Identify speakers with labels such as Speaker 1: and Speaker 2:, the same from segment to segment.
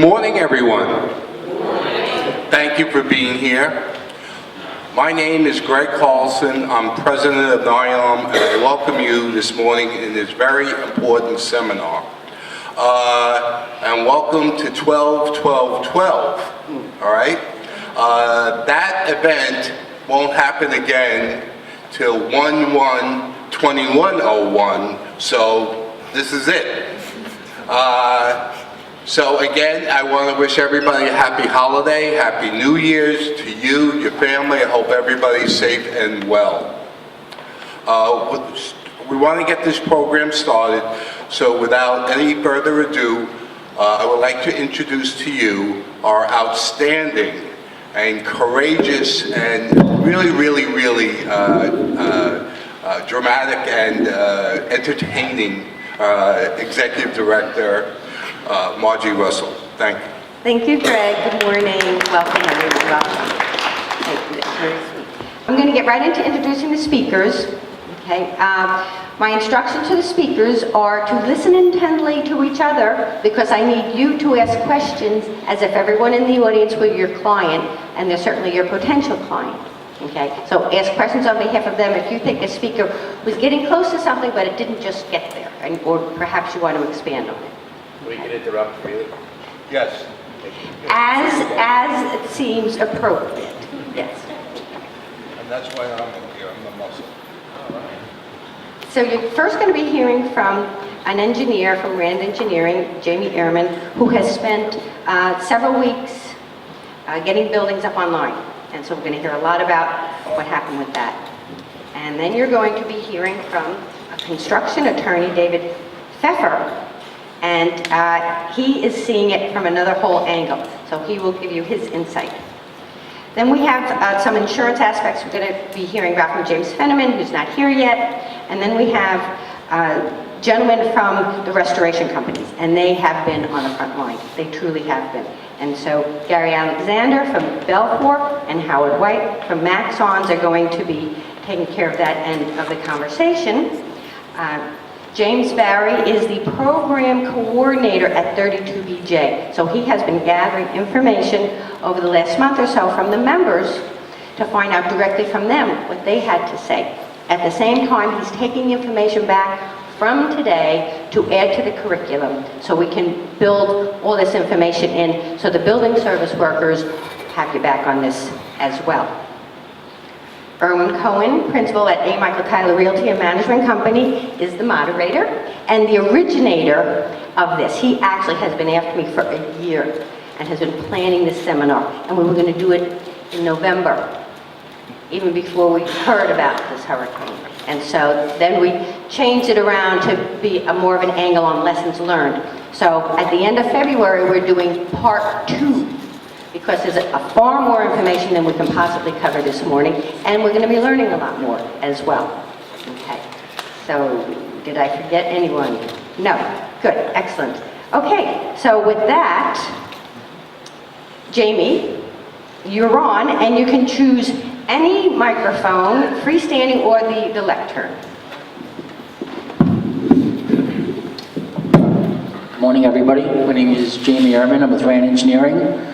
Speaker 1: morning, everyone. Good morning. Thank you for being here. My name is Greg Carlson. I'm president of NYARM, and I welcome you this morning in this very important seminar. And welcome to 12-12-12, all right? That event won't happen again till 1/1/2101, so this is it. So again, I want to wish everybody a happy holiday, happy New Year's to you, your family. I hope everybody's safe and well. We want to get this program started, so without any further ado, I would like to introduce to you our outstanding and courageous and really dramatic and entertaining Executive Director, Margie Russell. Thank you.
Speaker 2: Thank you, Greg. Good morning. Welcome, everyone. Welcome. Thank you. That's very sweet. I'm going to get right into introducing the speakers. Okay. My instructions to the speakers are to listen intently to each other, because I need you to ask questions as if everyone in the audience were your client, and they're certainly your potential client. Okay, so ask questions on behalf of them if you think a speaker was getting close to something, but it didn't just get there, or perhaps you want to expand on it.
Speaker 3: We can interrupt really?
Speaker 1: Yes.
Speaker 2: As it seems appropriate. Yes.
Speaker 1: And that's why I'm here. I'm the muscle.
Speaker 2: So you're first going to be hearing from an engineer from Rand Engineering, Jamie Ehrman, who has spent several weeks getting buildings up online. And so we're going to hear a lot about what happened with that. And then you're going to be hearing from a construction attorney, David Pfeffer, and he is seeing it from another whole angle. So he will give you his insight. Then we have some insurance aspects we're going to be hearing about from James Fenneman, who's not here yet. And then we have gentlemen from the restoration companies, and they have been on the front line. They truly have been. And so Gary Alexander from Belfour and Howard White from Maxons are going to be taking care of that end of the conversation. James Barry is the program coordinator at 32BJ. So he has been gathering information over the last month or so from the members to find out directly from them what they had to say. At the same time, he's taking information back from today to add to the curriculum so we can build all this information in, so the building service workers have your back on this as well. Erwin Cohen, principal at A. Michael Tyler Realty and Management Company, is the moderator and the originator of this. He actually has been after me for a year and has been planning this seminar, and we were going to do it in November, even before we heard about this hurricane. And so then we changed it around to be more of an angle on lessons learned. So at the end of February, we're doing part 2, because there's far more information than we can possibly cover this morning, and we're going to be learning a lot more as well. Okay, so did I forget anyone? No, good, excellent. Okay, so with that, Jamie, you're on, and you can choose any microphone, freestanding or the lectern.
Speaker 4: Good morning, everybody. My name is Jamie Ehrman. I'm with Rand Engineering.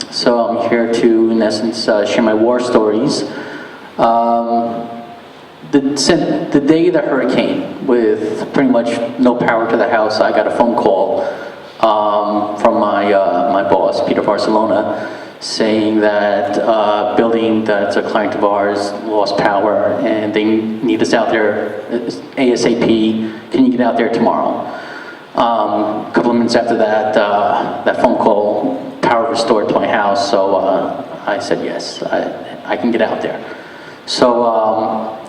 Speaker 4: So I'm here to, in essence, share my war stories. The day of the hurricane, with pretty much no power to the house, I got a phone call from my boss, Peter Barcelona, saying that building that's a client of ours lost power and they need us out there ASAP. Can you get out there tomorrow? A couple of minutes after that, that phone call, power restored to my house, so I said yes, I can get out there. So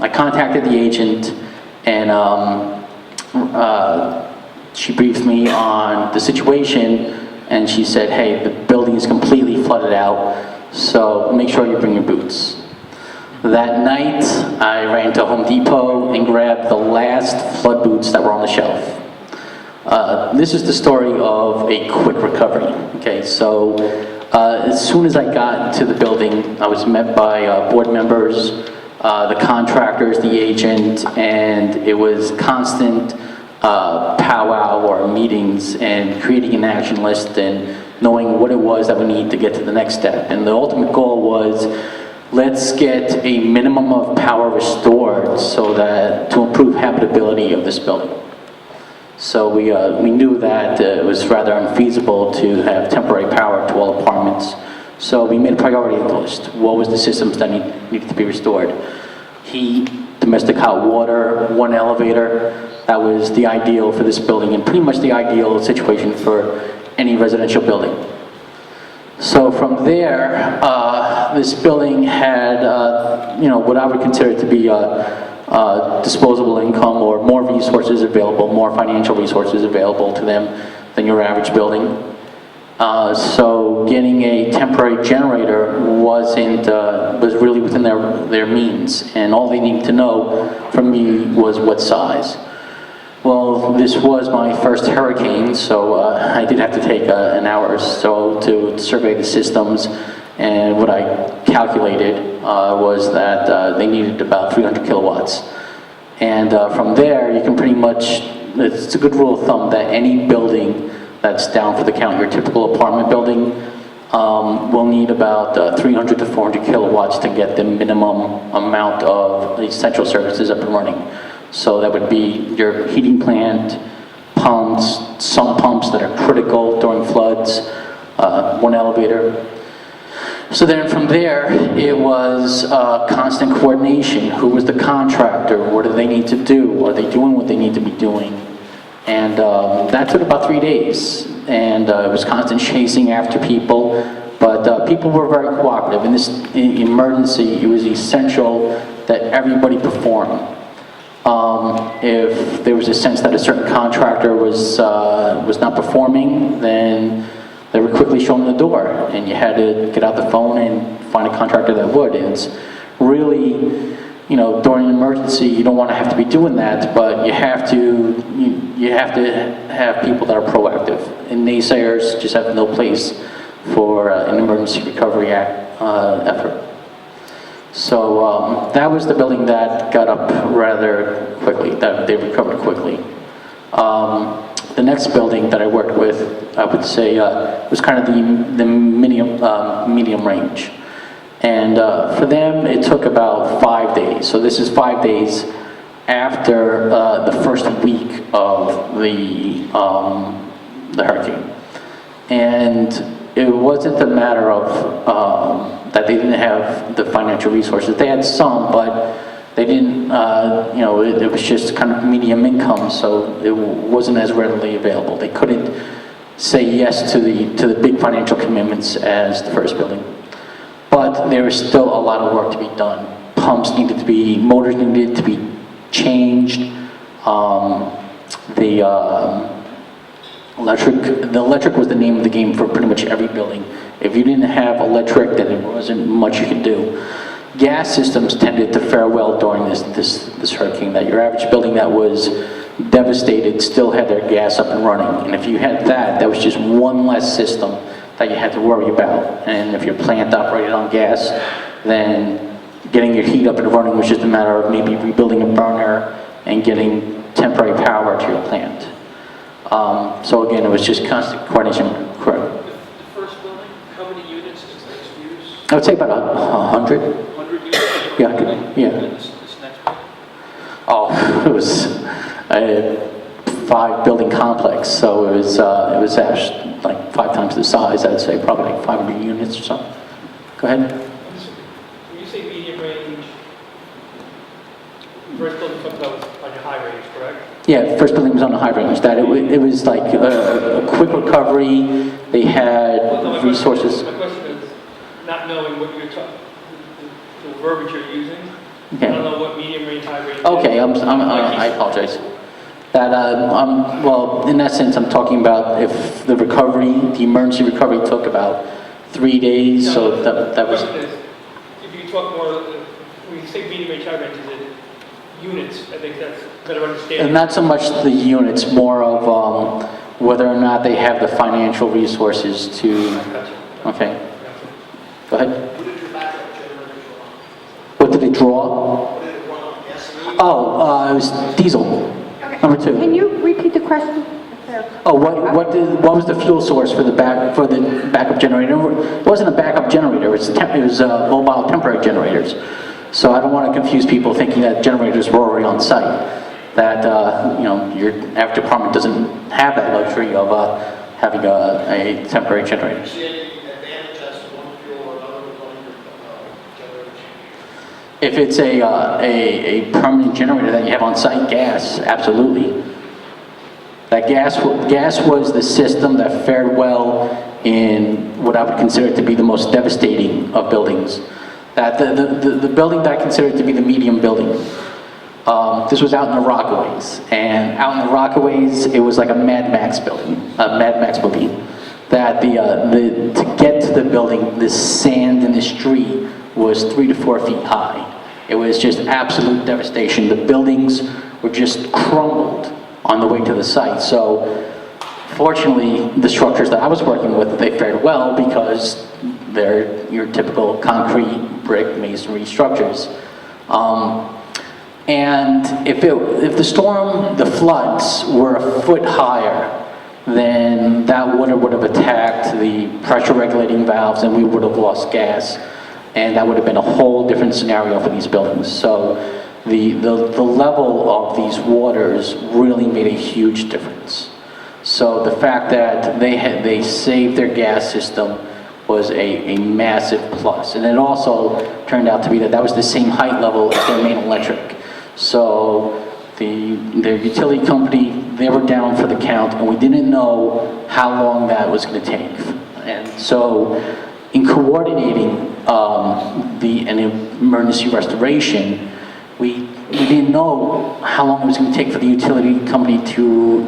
Speaker 4: I contacted the agent, and she briefed me on the situation, and she said, hey, the building is completely flooded out, so make sure you bring your boots. That night, I ran to Home Depot and grabbed the last flood boots that were on the shelf. This is the story of a quick recovery. Okay, so as soon as I got to the building, I was met by board members, the contractors, the agent, and it was constant powwow or meetings and creating an action list and knowing what it was that we need to get to the next step. And the ultimate goal was, let's get a minimum of power restored so that to improve habitability of this building. So we knew that it was rather unfeasible to have temporary power to all apartments. So we made a priority list. What was the systems that needed to be restored? Heat, domestic hot water, one elevator. That was the ideal for this building and pretty much the ideal situation for any residential building. So from there, this building had, what I would consider to be disposable income or more resources available, more financial resources available to them than your average building. So getting a temporary generator was really within their means, and all they needed to know from me was what size. Well, this was my first hurricane, so I did have to take an hour or so to survey the systems, and what I calculated was that they needed about 300 kilowatts. And from there, you can pretty much, it's a good rule of thumb that any building that's down for the count, your typical apartment building, will need about 300 to 400 kilowatts to get the minimum amount of essential services up and running. So that would be your heating plant, pumps, some pumps that are critical during floods, one elevator. So then from there, it was constant coordination. Who was the contractor? What do they need to do? Are they doing what they need to be doing? And that took about 3 days. And it was constant chasing after people. But people were very cooperative. In this emergency, it was essential that everybody perform. If there was a sense that a certain contractor was not performing, then they were quickly shown the door, and you had to get out the phone and find a contractor that would. And it's really, during an emergency, you don't want to have to be doing that, but you have to have people that are proactive. And naysayers just have no place for an emergency recovery effort. So that was the building that got up rather quickly, that they recovered quickly. The next building that I worked with, I would say, was kind of the medium range. And for them, it took about 5 days. So this is 5 days after the first week of the hurricane. And it wasn't a matter of that they didn't have the financial resources. They had some, but they didn't, it was just kind of medium income, so it wasn't as readily available. They couldn't say yes to the big financial commitments as the first building. But there was still a lot of work to be done. Pumps needed to be, motors needed to be changed. The electric was the name of the game for pretty much every building. If you didn't have electric, then there wasn't much you could do. Gas systems tended to fare well during this hurricane. That your average building that was devastated still had their gas up and running. And if you had that was just one less system that you had to worry about. And if your plant operated on gas, then getting your heat up and running was just a matter of maybe rebuilding a burner and getting temporary power to your plant. So again, it was just constant coordination.
Speaker 3: The first building, how many units is next use?
Speaker 4: I would say about 100.
Speaker 3: 100 units?
Speaker 4: Yeah.
Speaker 3: And this next one?
Speaker 4: Oh, it was a 5-building complex, so it was actually like 5 times the size. I'd say probably like 500 units or something. Go ahead.
Speaker 3: When you say medium range, first building comes out on your high range, correct?
Speaker 4: Yeah, first building was on the high range. That it was like a quick recovery. They had resources.
Speaker 3: My question is, not knowing what you're talking, the verbiage you're using.
Speaker 4: Okay.
Speaker 3: I don't know what medium range, high range.
Speaker 4: Okay, I apologize. That well, in essence, I'm talking about if the emergency recovery took about 3 days. So that was.
Speaker 3: The question is, if you talk more, when you say medium range, high range, is it units? I think that's better understanding.
Speaker 4: And not so much the units, more of whether or not they have the financial resources to.
Speaker 3: Gotcha.
Speaker 4: Okay. Go ahead.
Speaker 5: What did your backup generator draw?
Speaker 4: What did it draw?
Speaker 5: What did it run on? Gasoline?
Speaker 4: Oh, it was diesel.
Speaker 2: Okay.
Speaker 4: Number 2.
Speaker 2: Can you repeat the question?
Speaker 4: Oh, what was the fuel source for the backup generator? It wasn't a backup generator, it was mobile temporary generators. So I don't want to confuse people thinking that generators were already on site. That, your average department doesn't have that luxury of having a temporary generator.
Speaker 5: Do you see any advantage as to one fuel or another with one generators?
Speaker 4: If it's a permanent generator that you have on site, gas, absolutely. That gas was the system that fared well in what I would consider to be the most devastating of buildings. That the building that I consider to be the medium building. This was out in the Rockaways, and out in the Rockaways, it was like a Mad Max building, a Mad Max movie. That to get to the building, the sand in the street was 3 to 4 feet high. It was just absolute devastation. The buildings were just crumbled on the way to the site. So, fortunately, the structures that I was working with, they fared well because they're your typical concrete, brick, masonry structures. And if the storm, the floods were a foot higher, then that water would have attacked the pressure regulating valves and we would have lost gas. And that would have been a whole different scenario for these buildings. So the level of these waters really made a huge difference. So the fact that they saved their gas system was a massive plus. And it also turned out to be that was the same height level as their main electric. So their utility company, they were down for the count, and we didn't know how long that was going to take. And so in coordinating an emergency restoration, we didn't know how long it was going to take for the utility company to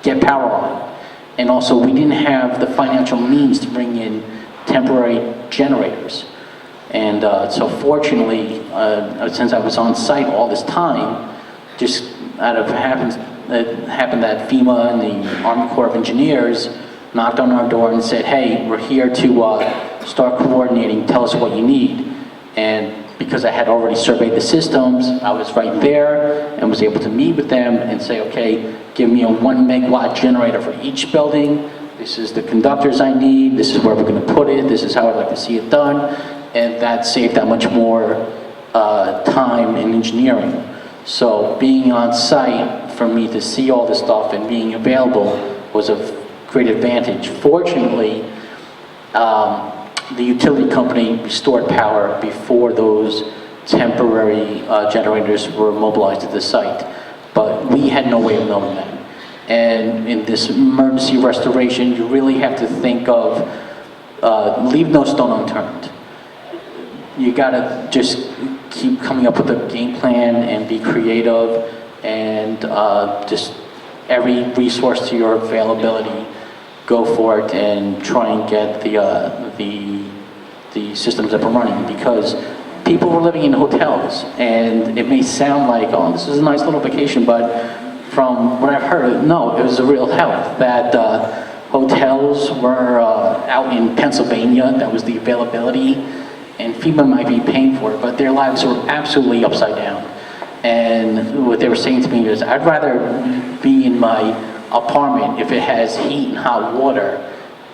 Speaker 4: get power on. And also, we didn't have the financial means to bring in temporary generators. And so fortunately, since I was on site all this time, just it happened that FEMA and the Army Corps of Engineers knocked on our door and said, hey, we're here to start coordinating, tell us what you need. And because I had already surveyed the systems, I was right there and was able to meet with them and say, okay, give me a 1 megawatt generator for each building. This is the conductors I need. This is where we're going to put it. This is how I'd like to see it done. And that saved that much more time in engineering. So being on site, for me to see all this stuff and being available was a great advantage. Fortunately, the utility company restored power before those temporary generators were mobilized at the site. But we had no way of knowing that. And in this emergency restoration, you really have to think of, leave no stone unturned. You gotta just keep coming up with a game plan and be creative and just every resource to your availability, go for it and try and get the systems up and running, because people were living in hotels, and it may sound like, oh, this is a nice little vacation, but from what I've heard, no, it was a real health. That hotels were out in Pennsylvania, that was the availability, and FEMA might be paying for it, but their lives were absolutely upside down. And what they were saying to me is, I'd rather be in my apartment if it has heat and hot water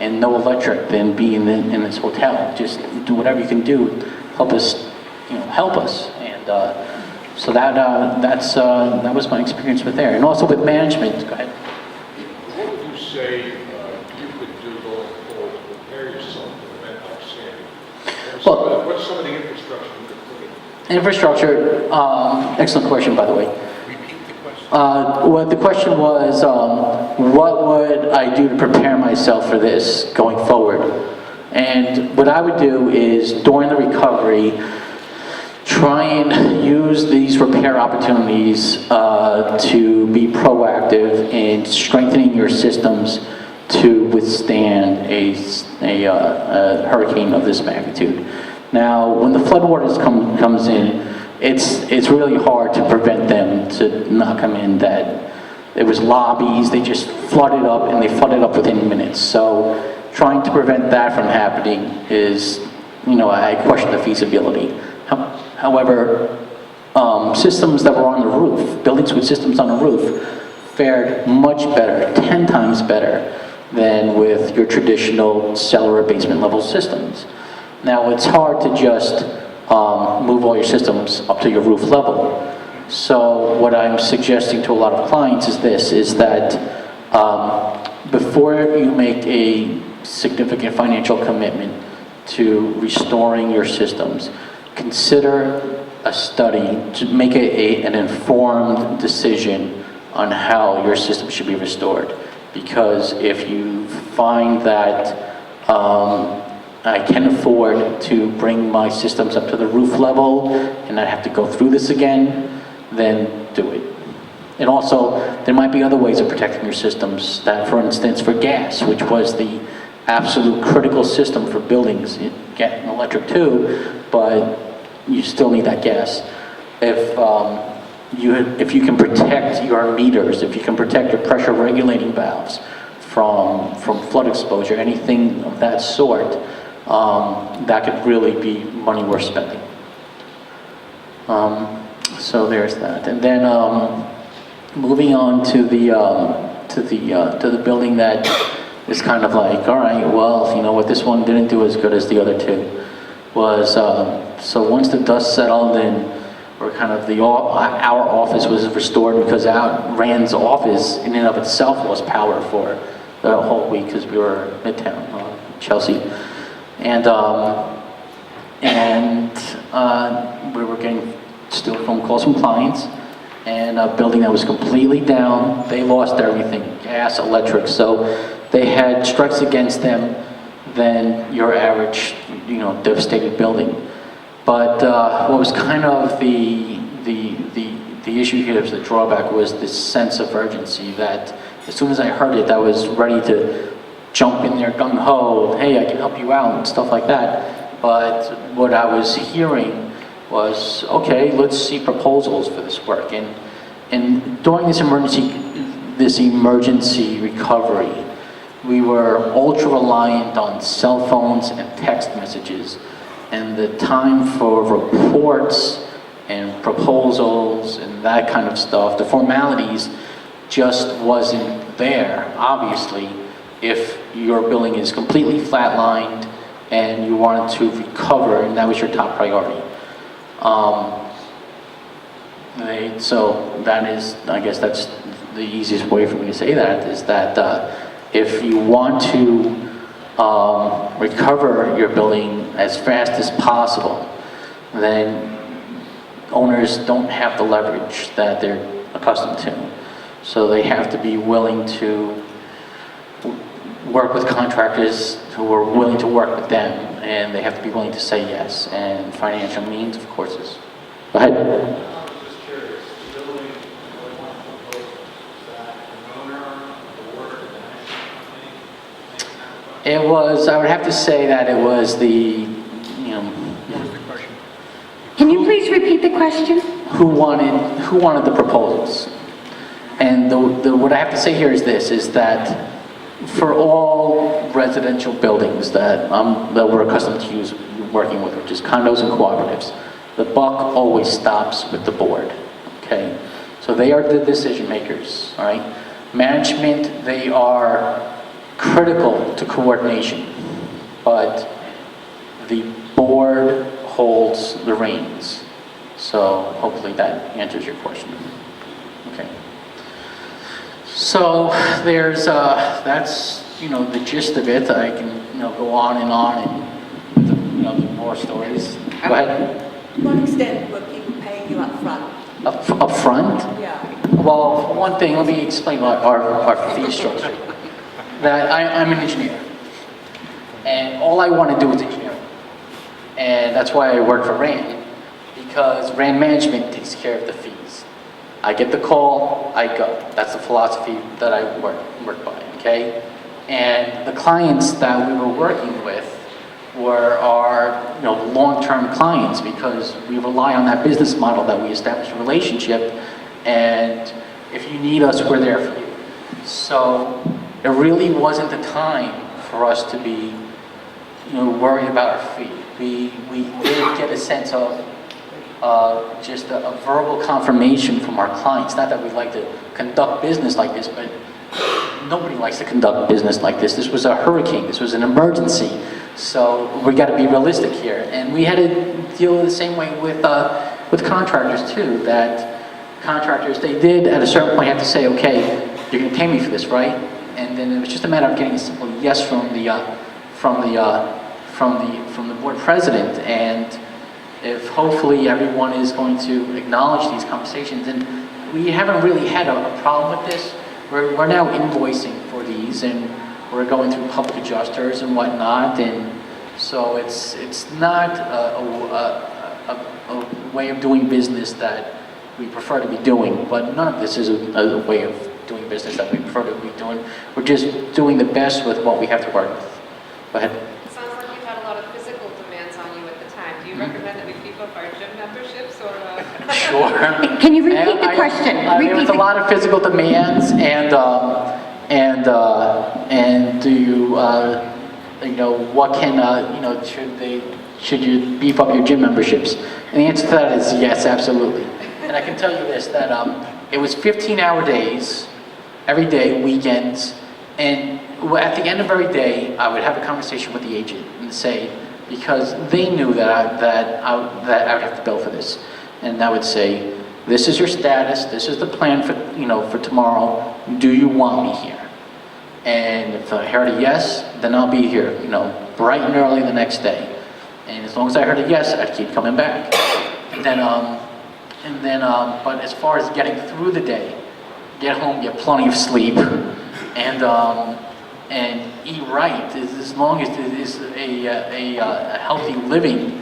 Speaker 4: and no electric than be in this hotel. Just do whatever you can do, help us, help us. And so that was my experience with there, and also with management. Go ahead.
Speaker 6: What would you say you could do going forward to prepare yourself for an event like Sandy?
Speaker 4: Well,
Speaker 6: what's some of the infrastructure you could put in?
Speaker 4: Infrastructure, excellent question, by the way. Well, the question was, what would I do to prepare myself for this going forward? And what I would do is, during the recovery, try and use these repair opportunities to be proactive in strengthening your systems to withstand a hurricane of this magnitude. Now, when the floodwaters comes in, it's really hard to prevent them to not come in. That it was lobbies, they just flooded up, and they flooded up within minutes. So trying to prevent that from happening is, I question the feasibility. However, systems that were on the roof, buildings with systems on the roof, fared much better, 10 times better than with your traditional cellar or basement level systems. Now, it's hard to just move all your systems up to your roof level. So what I'm suggesting to a lot of clients is this, is that before you make a significant financial commitment to restoring your systems, consider a study to make an informed decision on how your system should be restored. Because if you find that I can afford to bring my systems up to the roof level and not have to go through this again, then do it. And also, there might be other ways of protecting your systems that, for instance, for gas, which was the absolute critical system for buildings, get electric too, but you still need that gas. If you can protect your meters, if you can protect your pressure regulating valves from flood exposure, anything of that sort, that could really be money worth spending. So there's that, and then moving on to the building that is kind of like, all right, well, you know what, this one didn't do as good as the other two. Was so once the dust settled and or kind of our office was restored, because Rand's office in and of itself lost power for the whole week because we were Midtown, Chelsea, and we were getting still phone calls from clients, and a building that was completely down. They lost everything, gas, electric, so they had strikes against them than your average, devastated building. But what was kind of the issue here, the drawback, was this sense of urgency that as soon as I heard it, I was ready to jump in there gung-ho, hey, I can help you out, and stuff like that. But what I was hearing was, okay, let's see proposals for this work. And during this emergency recovery, we were ultra reliant on cell phones and text messages, and the time for reports and proposals and that kind of stuff, the formalities, just wasn't there, obviously, if your building is completely flatlined and you wanted to recover, and that was your top priority. So that is, I guess that's the easiest way for me to say that, is that if you want to recover your building as fast as possible, then owners don't have the leverage that they're accustomed to. So they have to be willing to work with contractors who are willing to work with them, and they have to be willing to say yes. And financial means, of course, is... Go ahead.
Speaker 5: I'm just curious, the building, what I want to propose, is that an owner, the board, the management company, makes that request?
Speaker 4: It was, I would have to say that it was
Speaker 2: Can you please repeat the question?
Speaker 4: who wanted the proposals. And what I have to say here is this, is that for all residential buildings that we're accustomed to working with, which is condos and cooperatives, the buck always stops with the board, okay? So they are the decision makers, all right? Management, they are critical to coordination, but the board holds the reins. So hopefully that answers your question. Okay. So there's, that's, the gist of it. I can, go on and, the more stories. Go ahead.
Speaker 7: To what extent were people paying you up front?
Speaker 4: Up front?
Speaker 7: Yeah.
Speaker 4: Well, for one thing, let me explain our fee structure. That I'm an engineer, and all I want to do is engineering. And that's why I work for RAND, because RAND Management takes care of the fees. I get the call, I go. That's the philosophy that I work by, okay? And the clients that we were working with were our long-term clients, because we rely on that business model that we establish a relationship, and if you need us, we're there for you. So it really wasn't the time for us to be worried about our fee. We did get a sense of just a verbal confirmation from our clients, not that we like to conduct business like this, but nobody likes to conduct business like this. This was a hurricane, this was an emergency. So we got to be realistic here. And we had to deal the same way with contractors too, that contractors, they did at a certain point have to say, okay, you're going to pay me for this, right? And then it was just a matter of getting a simple yes from the board president. And if hopefully everyone is going to acknowledge these conversations, and we haven't really had a problem with this. We're now invoicing for these, and we're going through public adjusters and whatnot, and so it's not a way of doing business that we prefer to be doing, but none of this is a way of doing business that we prefer to be doing. We're just doing the best with what we have to work with. Go ahead.
Speaker 8: It sounds like you've had a lot of physical demands on you at the time. Do you recommend that we beef up our gym memberships or?
Speaker 4: Sure.
Speaker 2: Can you repeat the question?
Speaker 4: There was a lot of physical demands, and do you, what can, should you beef up your gym memberships? And the answer to that is yes, absolutely. And I can tell you this, that it was 15-hour days, every day, weekends, and at the end of every day, I would have a conversation with the agent and say, because they knew that I would have to bill for this. And I would say, this is your status, this is the plan for tomorrow, do you want me here? And if I heard a yes, then I'll be here, bright and early the next day. And as long as I heard a yes, I'd keep coming back. And then, but as far as getting through the day, get home, get plenty of sleep, and eat right, as long as it is a healthy living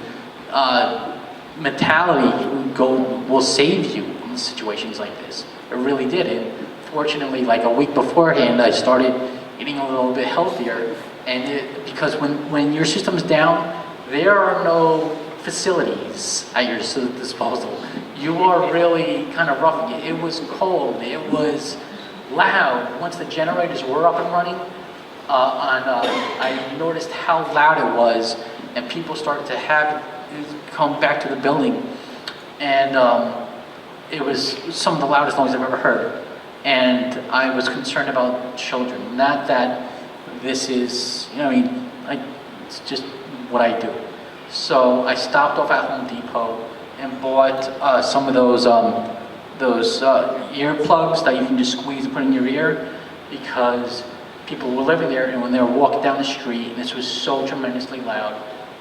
Speaker 4: mentality will save you in situations like this. It really did. And fortunately, like a week beforehand, I started eating a little bit healthier. And because when your system's down, there are no facilities at your disposal. You are really kind of roughing it. It was cold. It was loud. Once the generators were up and running, I noticed how loud it was, and people started to come back to the building, and it was some of the loudest noise I've ever heard. And I was concerned about children. Not that this is, it's just what I do. So I stopped off at Home Depot and bought some of those earplugs that you can just squeeze and put in your ear, because people were living there, and when they were walking down the street, and this was so tremendously loud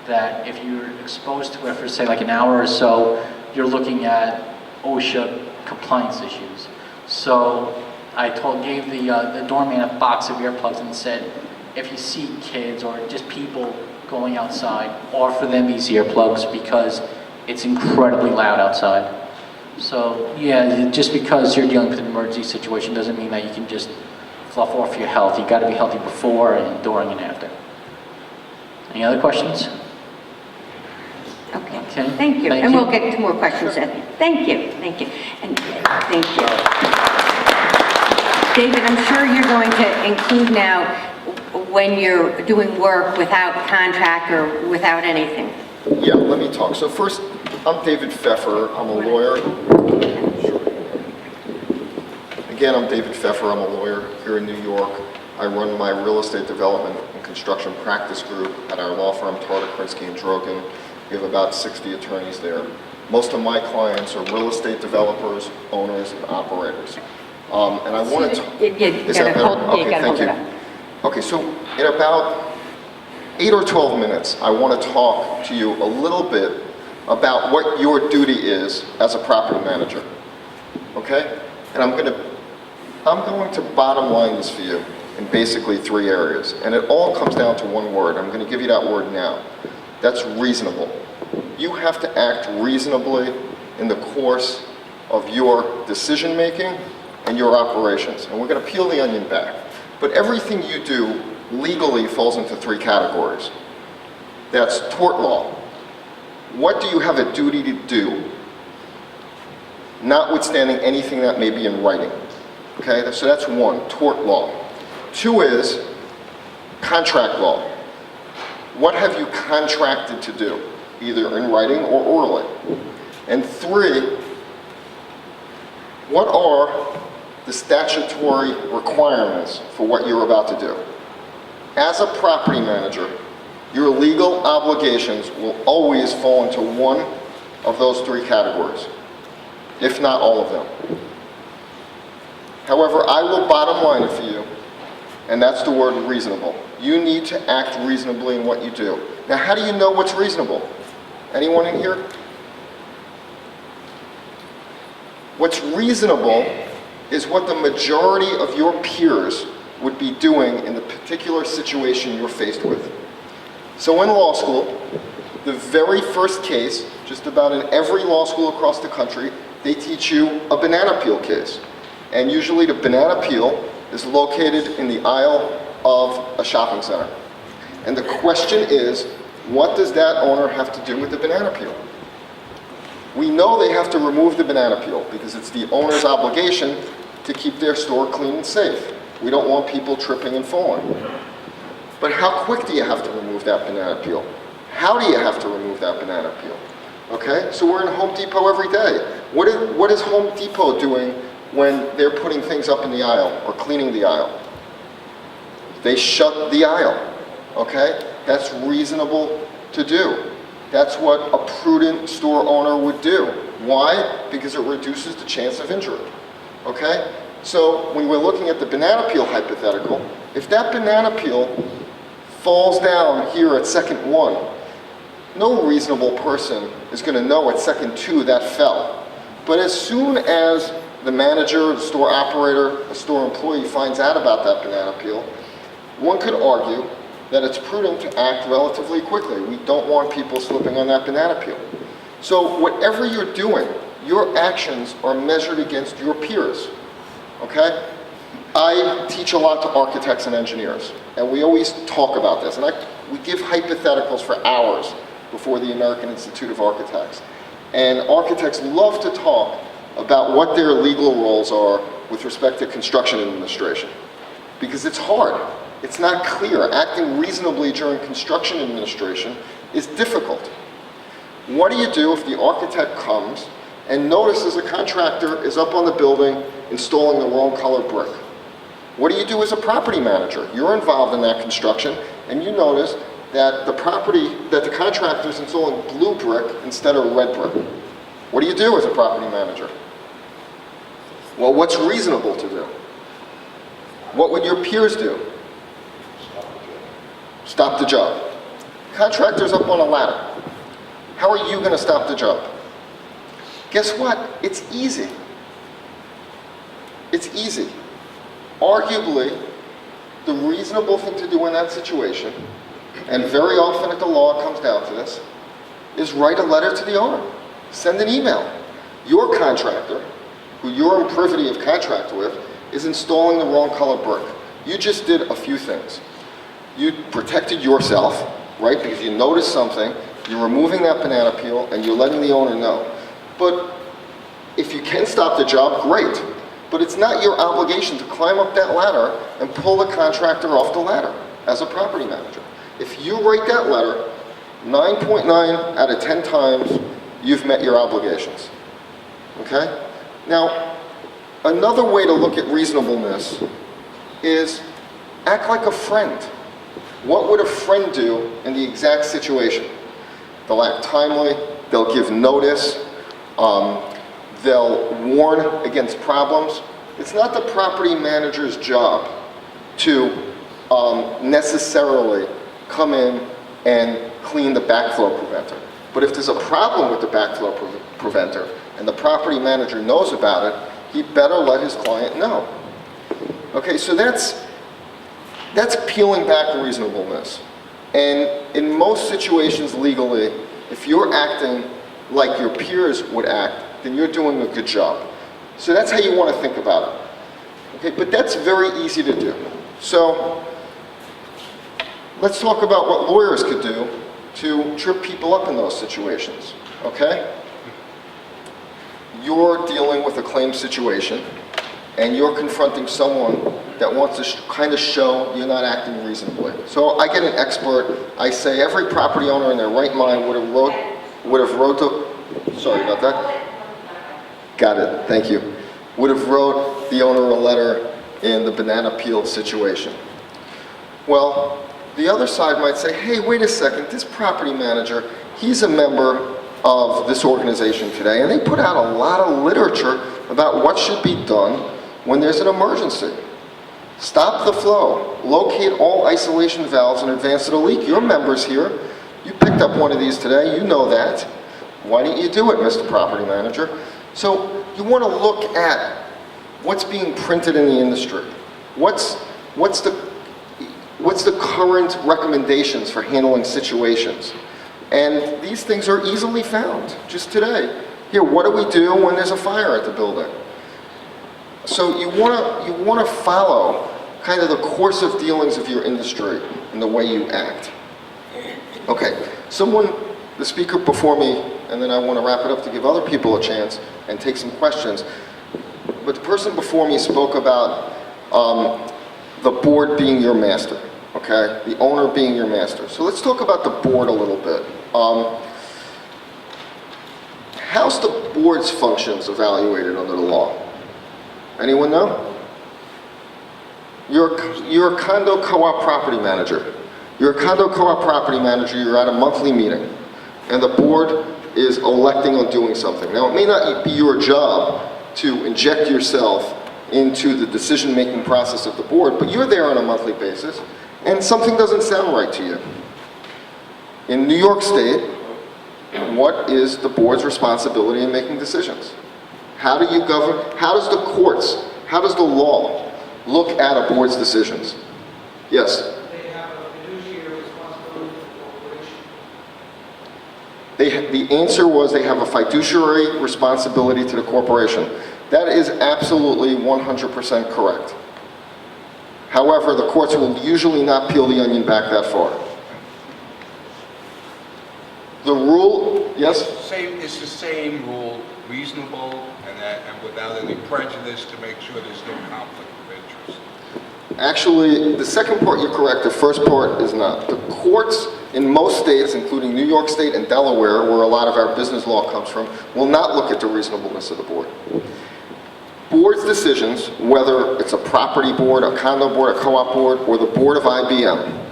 Speaker 4: that if you're exposed to it for say like an hour or so, you're looking at OSHA compliance issues. So I gave the doorman a box of earplugs and said, if you see kids or just people going outside, offer them these earplugs because it's incredibly loud outside. So yeah, just because you're dealing with an emergency situation doesn't mean that you can just fluff off your health. You got to be healthy before and during and after. Any other questions?
Speaker 2: Okay,
Speaker 4: Okay.
Speaker 2: thank you.
Speaker 4: Thank
Speaker 2: And
Speaker 4: you.
Speaker 2: we'll get to more questions then. Thank you, and thank you. David, I'm sure you're going to include now when you're doing work without contract or without anything.
Speaker 9: Yeah, let me talk. So first, I'm David Pfeffer. I'm a lawyer. Again, I'm David Pfeffer. I'm a lawyer here in New York. I run my real estate development and construction practice group at our law firm, Tarter, Krinsky & Drogen. We have about 60 attorneys there. Most of my clients are real estate developers, owners, and operators. And I want to...
Speaker 2: You gotta hold it up.
Speaker 9: Okay, so in about 8 or 12 minutes, I want to talk to you a little bit about what your duty is as a property manager. Okay? And I'm going to bottom line this for you in basically 3 areas. And it all comes down to one word. I'm going to give you that word now. That's reasonable. You have to act reasonably in the course of your decision making and your operations. And we're going to peel the onion back. But everything you do legally falls into 3 categories. That's tort law. What do you have a duty to do, notwithstanding anything that may be in writing? Okay, so that's 1, tort law. 2 is contract law. What have you contracted to do, either in writing or orally? And 3, what are the statutory requirements for what you're about to do. As a property manager, your legal obligations will always fall into one of those three categories, if not all of them. However, I will bottom line it for you, and that's the word reasonable. You need to act reasonably in what you do. Now, how do you know what's reasonable? Anyone in here? What's reasonable is what the majority of your peers would be doing in the particular situation you're faced with. So in law school, the very first case, just about in every law school across the country, they teach you a banana peel case. And usually the banana peel is located in the aisle of a shopping center. And the question is, what does that owner have to do with the banana peel? We know they have to remove the banana peel because it's the owner's obligation to keep their store clean and safe. We don't want people tripping and falling. But how quick do you have to remove that banana peel? How do you have to remove that banana peel? Okay, so we're in Home Depot every day. What is Home Depot doing when they're putting things up in the aisle or cleaning the aisle? They shut the aisle, okay? That's reasonable to do. That's what a prudent store owner would do. Why? Because it reduces the chance of injury, okay? So when we're looking at the banana peel hypothetical, if that banana peel falls down here at second 1, no reasonable person is going to know at second 2 that fell. But as soon as the manager, the store operator, the store employee finds out about that banana peel, one could argue that it's prudent to act relatively quickly. We don't want people slipping on that banana peel. So whatever you're doing, your actions are measured against your peers, okay? I teach a lot to architects and engineers, and we always talk about this, and we give hypotheticals for hours before the American Institute of Architects. And architects love to talk about what their legal roles are with respect to construction administration, because it's hard. It's not clear. Acting reasonably during construction administration is difficult. What do you do if the architect comes and notices a contractor is up on the building installing the wrong color brick? What do you do as a property manager? You're involved in that construction and you notice that the contractor is installing blue brick instead of red brick. What do you do as a property manager? Well, what's reasonable to do? What would your peers do? Stop the job. Contractor's up on a ladder. How are you going to stop the job? Guess what? It's easy. It's easy. Arguably, the reasonable thing to do in that situation, and very often at the law it comes down to this, is write a letter to the owner. Send an email. Your contractor, who you're in privity of contract with, is installing the wrong color brick. You just did a few things. You protected yourself, right? Because you noticed something, you're removing that banana peel, and you're letting the owner know. But if you can stop the job, great. But it's not your obligation to climb up that ladder and pull the contractor off the ladder as a property manager. If you write that letter, 9.9 out of 10 times, you've met your obligations. Okay? Now, another way to look at reasonableness is act like a friend. What would a friend do in the exact situation? They'll act timely, they'll give notice, they'll warn against problems. It's not the property manager's job to necessarily come in and clean the backflow preventer. But if there's a problem with the backflow preventer and the property manager knows about it, he better let his client know. Okay, so that's peeling back reasonableness. And in most situations legally, if you're acting like your peers would act, then you're doing a good job. So that's how you want to think about it. Okay, but that's very easy to do. So let's talk about what lawyers could do to trip people up in those situations. Okay? You're dealing with a claim situation, and you're confronting someone that wants to kind of show you're not acting reasonably. So I get an expert, I say every property owner in their right mind would have wrote to, sorry about that. Got it, thank you. Would have wrote wrote the owner a letter in the banana peel situation. Well, the other side might say, hey, wait a second, this property manager, he's a member of this organization today, and they put out a lot of literature about what should be done when there's an emergency. Stop the flow, locate all isolation valves in advance of the leak. Your members here, you picked up one of these today, you know that. Why didn't you do it, Mr. Property Manager? So you want to look at what's being printed in the industry. What's the current recommendations for handling situations? And these things are easily found just today. Here, what do we do when there's a fire at the building? So you want to follow kind of the course of dealings of your industry and the way you act. Okay, the speaker before me, and then I want to wrap it up to give other people a chance and take some questions. But the person before me spoke about the board being your master, okay? The owner being your master. So let's talk about the board a little bit. How's the board's functions evaluated under the law? Anyone know? You're a condo co-op property manager. You're a condo co-op property manager, you're at a monthly meeting, and the board is electing on doing something. Now, it may not be your job to inject yourself into the decision-making process of the board, but you're there on a monthly basis, and something doesn't sound right to you. In New York State, what is the board's responsibility in making decisions? How do you govern? How does the courts, how does the law look at a board's decisions? Yes?
Speaker 5: They have a fiduciary responsibility for the corporation.
Speaker 9: The answer was they have a fiduciary responsibility to the corporation. That is absolutely 100% correct. However, the courts will usually not peel the onion back that far. The rule, yes?
Speaker 6: It's the same rule, reasonable and without any prejudice to make sure there's no conflict of interest.
Speaker 9: Actually, the second part you're correct, the first part is not. The courts in most states, including New York State and Delaware, where a lot of our business law comes from, will not look at the reasonableness of the board. Board's decisions, whether it's a property board, a condo board, a co-op board, or the board of IBM,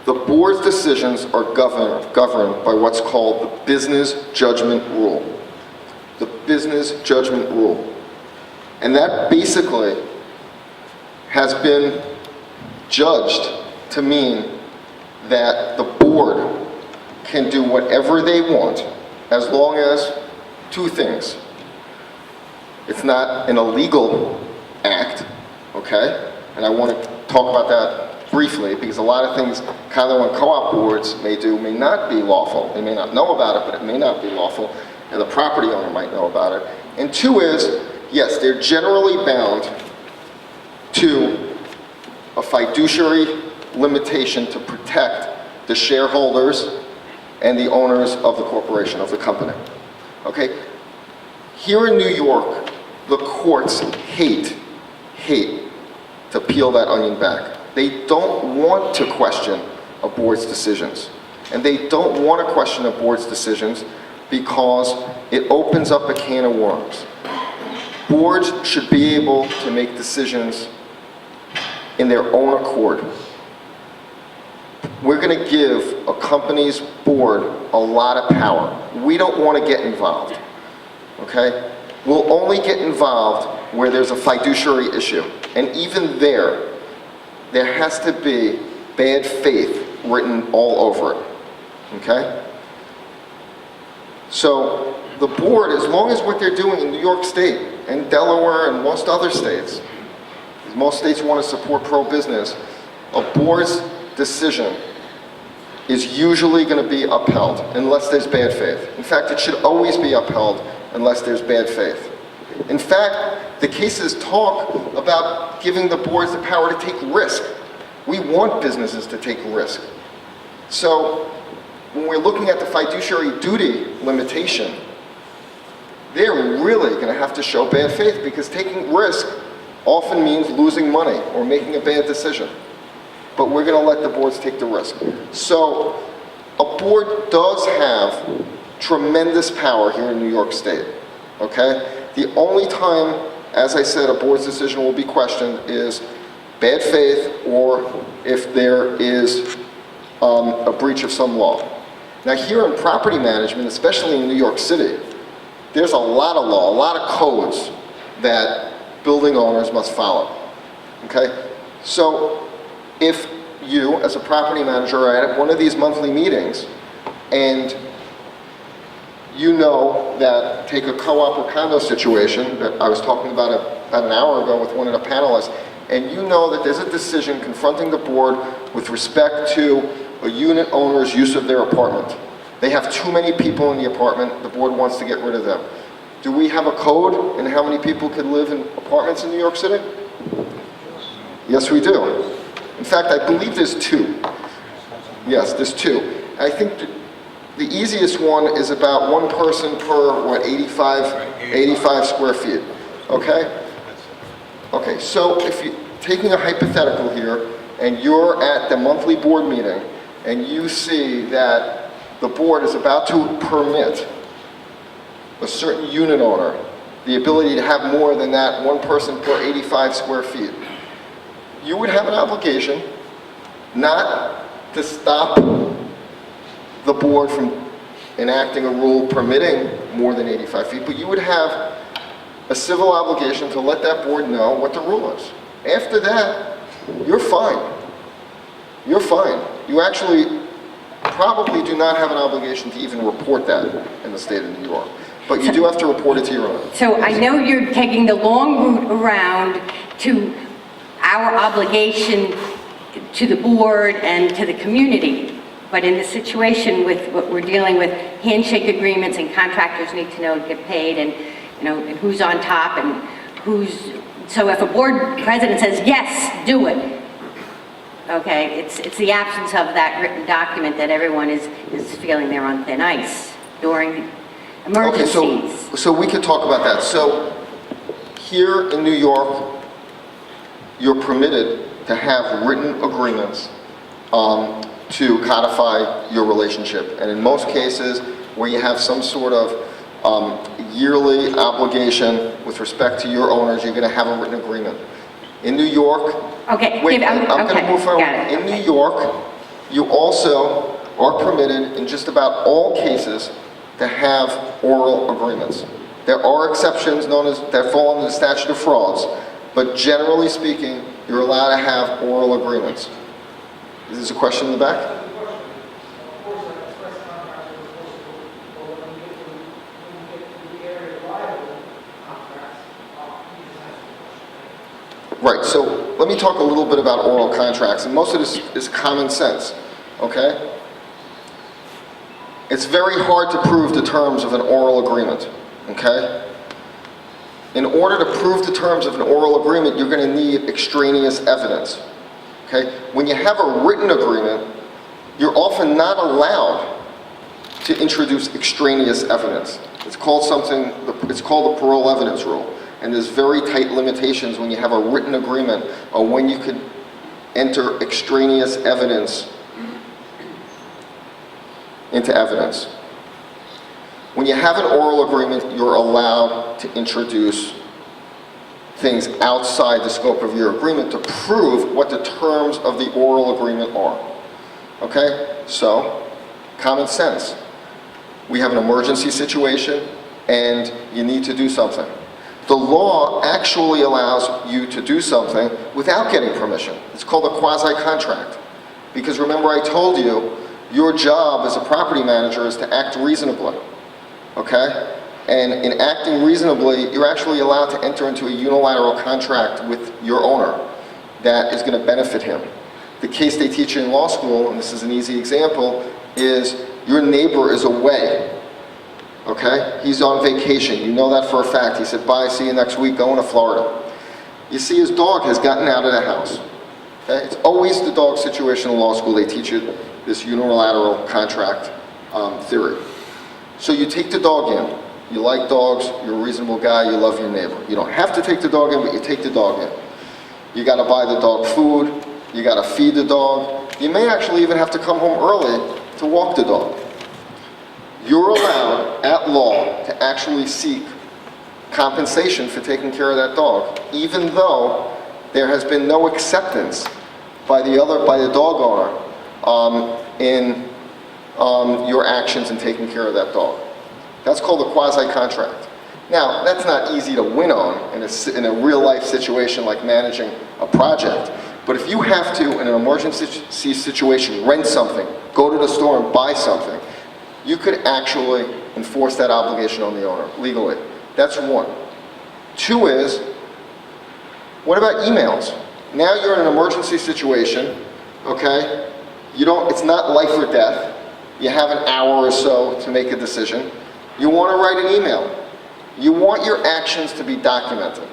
Speaker 9: the board's decisions are governed by what's called the business judgment rule. The business judgment rule. And that basically has been judged to mean that the board can do whatever they want as long as two things. It's not an illegal act, okay? And I want to talk about that briefly because a lot of things condo and co-op boards may do may not be lawful. They may not know about it, but it may not be lawful, and the property owner might know about it. And two is, yes, they're generally bound to a fiduciary limitation to protect the shareholders and the owners of the corporation, of the company. Okay? Here in New York, the courts hate to peel that onion back. They don't want to question a board's decisions. And they don't want to question a board's decisions because it opens up a can of worms. Boards should be able to make decisions in their own accord. We're going to give a company's board a lot of power. We don't want to get involved, okay? We'll only get involved where there's a fiduciary issue. And even there has to be bad faith written all over it, okay? So the board, as long as what they're doing in New York State and Delaware and most other states, most states want to support pro-business, a board's decision is usually going to be upheld unless there's bad faith. In fact, it should always be upheld unless there's bad faith. In fact, the cases talk about giving the boards the power to take risk. We want businesses to take risk. So when we're looking at the fiduciary duty limitation, they're really going to have to show bad faith because taking risk often means losing money or making a bad decision. But we're going to let the boards take the risk. So a board does have tremendous power here in New York State, okay? The only time as I said, a board's decision will be questioned, is bad faith or if there is a breach of some law. Now here in property management, especially in New York City, there's a lot of law, a lot of codes that building owners must follow, okay? So if you, as a property manager, are at one of these monthly meetings and you know that, take a co-op or condo situation that I was talking about an hour ago with one of the panelists, and you know that there's a decision confronting the board with respect to a unit owner's use of their apartment. They have too many people in the apartment, the board wants to get rid of them. Do we have a code in how many people could live in apartments in New York City? Yes, we do. In fact, I believe there's 2. Yes, there's 2. I think the easiest one is about 1 person per, 85 square feet, okay? Okay, so if you're taking a hypothetical here, and you're at the monthly board meeting, and you see that the board is about to permit a certain unit owner the ability to have more than that 1 person per 85 square feet, you would have an obligation not to stop the board from enacting a rule permitting more than 85 feet, but you would have a civil obligation to let that board know what the rule is. After that, you're fine. You're fine. You actually probably do not have an obligation to even report that in the state of New York, but you do have to report it to your owner.
Speaker 2: So I know you're taking the long route around to our obligation to the board and to the community, but in the situation with what we're dealing with, handshake agreements and contractors need to know to get paid and, you know, and who's on top and who's, so if a board president says, yes, do it, okay, it's the absence of that written document that everyone is feeling they're on thin ice during emergencies.
Speaker 9: Okay, so we could talk about that. So here in New York, you're permitted to have written agreements to codify your relationship. And in most cases, where you have some sort of yearly obligation with respect to your owners, you're going to have a written agreement. In New York,
Speaker 2: Okay,
Speaker 9: wait, I'm going to move forward.
Speaker 2: got it,
Speaker 9: In New York, you also are permitted in just about all cases to have oral agreements. There are exceptions known as that fall under the statute of frauds, but generally speaking, you're allowed to have oral agreements. Is this a question in the back? Right, so let me talk a little bit about oral contracts, and most of this is common sense, okay? It's very hard to prove the terms of an oral agreement, okay? In order to prove the terms of an oral agreement, you're going to need extraneous evidence, okay? When you have a written agreement, you're often not allowed to introduce extraneous evidence. It's called the parole evidence rule. And there's very tight limitations when you have a written agreement on when you could enter extraneous evidence into evidence. When you have an oral agreement, you're allowed to introduce things outside the scope of your agreement to prove what the terms of the oral agreement are. Okay? So, common sense. We have an emergency situation and you need to do something. The law actually allows you to do something without getting permission. It's called a quasi-contract. Because remember I told you, your job as a property manager is to act reasonably. Okay? And in acting reasonably, you're actually allowed to enter into a unilateral contract with your owner that is going to benefit him. The case they teach you in law school, and this is an easy example, is your neighbor is away. Okay? He's on vacation. You know that for a fact. He said, bye, see you next week, going to Florida. You see his dog has gotten out of the house. Okay? It's always the dog situation in law school. They teach you this unilateral contract theory. So you take the dog in. You like dogs, you're a reasonable guy, you love your neighbor. You don't have to take the dog in, but you take the dog in. You gotta buy the dog food, you gotta feed the dog. You may actually even have to come home early to walk the dog. You're allowed, at law, to actually seek compensation for taking care of that dog, even though there has been no acceptance by the dog owner in your actions in taking care of that dog. That's called a quasi-contract. Now, that's not easy to win on in a real-life situation like managing a project. But if you have to, in an emergency situation, rent something, go to the store and buy something, you could actually enforce that obligation on the owner legally. That's one. Two is, what about emails? Now you're in an emergency situation, okay? It's not life or death. You have an hour or so to make a decision. You want to write an email. You want your actions to be documented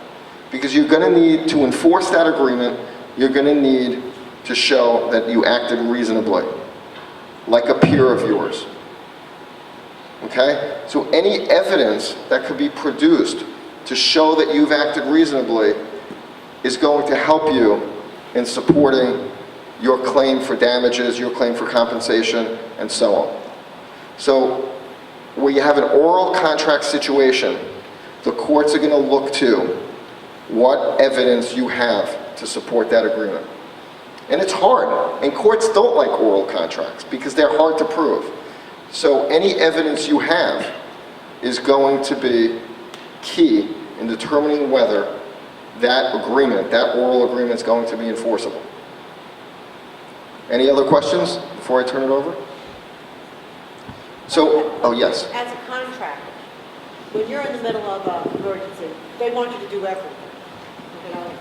Speaker 9: because you're going to need to enforce that agreement. You're going to need to show that you acted reasonably, like a peer of yours. Okay? So any evidence that could be produced to show that you've acted reasonably is going to help you in supporting your claim for damages, your claim for compensation, and so on. So where you have an oral contract situation, the courts are going to look to what evidence you have to support that agreement. And it's hard, and courts don't like oral contracts because they're hard to prove. So any evidence you have is going to be key in determining whether that agreement, that oral agreement, is going to be enforceable. Any other questions before I turn it over? So, oh yes.
Speaker 7: As a contractor, when you're in the middle of an emergency, they want you to do everything. You know,